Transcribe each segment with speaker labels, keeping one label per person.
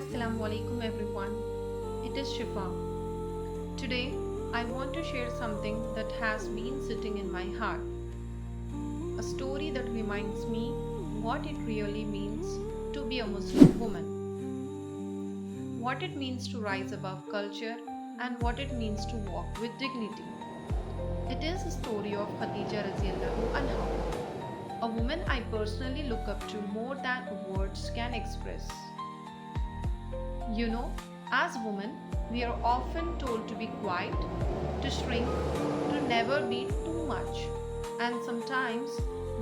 Speaker 1: Assalamu alaikum everyone. It is Shifa. Today I want to share something that has been sitting in my heart. A story that reminds me what it really means to be a Muslim woman. What it means to rise above culture and what it means to walk with dignity. It is a story of Khadija radiallahu anha, a woman I personally look up to more than words can express. You know, as women, we are often told to be quiet, to shrink, to never be too much, and sometimes,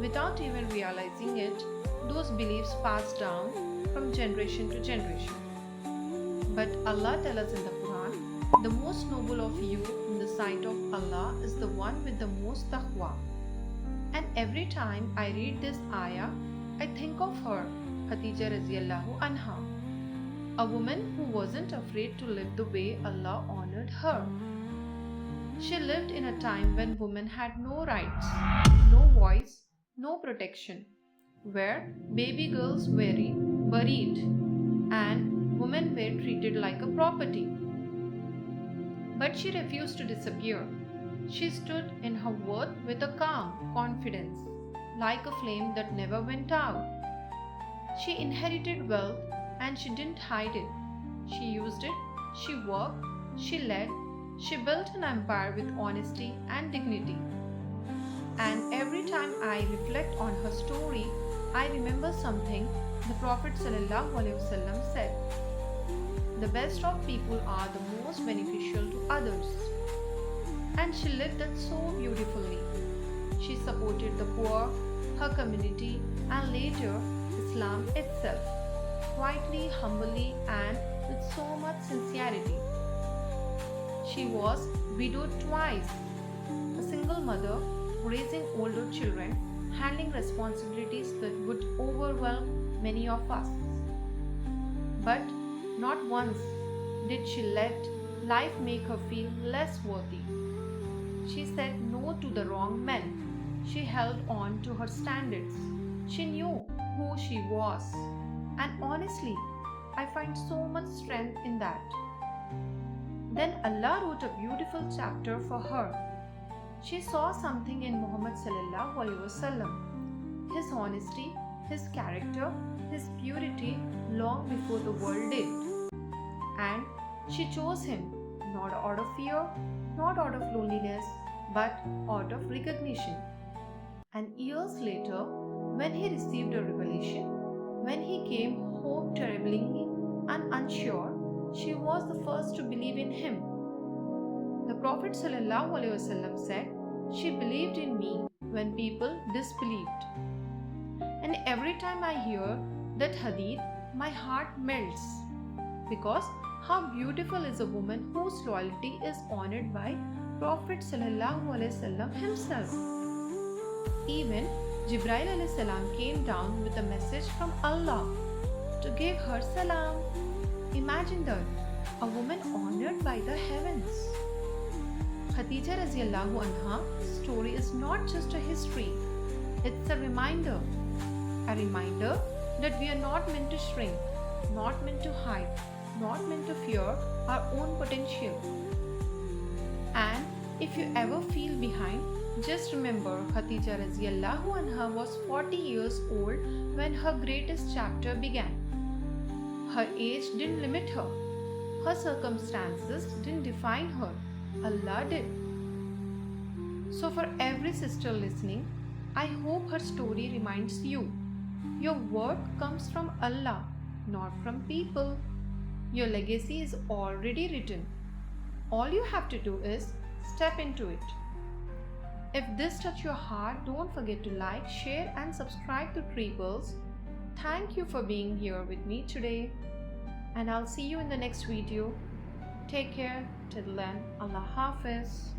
Speaker 1: without even realizing it, those beliefs pass down from generation to generation. But Allah tells us in the Quran, the most noble of you in the sight of Allah is the one with the most taqwa. And every time I read this ayah, I think of her, Khadija radiallahu anha, a woman who wasn't afraid to live the way Allah honored her. She lived in a time when women had no rights, no voice, no protection, where baby girls were buried and women were treated like a property. But she refused to disappear. She stood in her worth with a calm confidence, like a flame that never went out. She inherited wealth and she didn't hide it. She used it, she worked, she led, she built an empire with honesty and dignity. And every time I reflect on her story, I remember something the Prophet ﷺ said. The best of people are the most beneficial to others. And she lived that so beautifully. She supported the poor, her community, and later Islam itself, quietly, humbly, and with so much sincerity. She was widowed twice, a single mother raising older children, handling responsibilities that would overwhelm many of us. But not once did she let life make her feel less worthy. She said no to the wrong men. She held on to her standards. She knew who she was. And honestly, I find so much strength in that. Then Allah wrote a beautiful chapter for her. She saw something in Muhammad sallallahu alaihi wasallam, his honesty, his character, his purity long before the world did. And she chose him not out of fear, not out of loneliness, but out of recognition. And years later, when he received a revelation, when he came home terribly and unsure, she was the first to believe in him. The Prophet ﷺ said, "She believed in me when people disbelieved." And every time I hear that hadith, my heart melts. Because how beautiful is a woman whose loyalty is honored by Prophet ﷺ himself. Even Jibreel came down with a message from Allah to give her salaam. Imagine that, a woman honored by the heavens. Khadija radiallahu anha's story is not just a history, it's a reminder that we are not meant to shrink, not meant to hide, not meant to fear our own potential. And if you ever feel behind, just remember Khadija radiallahu anha was 40 years old when her greatest chapter began. Her age didn't limit her. Her circumstances didn't define her. Allah did. So for every sister listening, I hope her story reminds you. Your worth comes from Allah, not from people. Your legacy is already written. All you have to do is step into it. If this touched your heart, don't forget to like, share and subscribe to Triples. Thank you for being here with me today. And I'll see you in the next video. Take care. Till then, Allah Hafiz.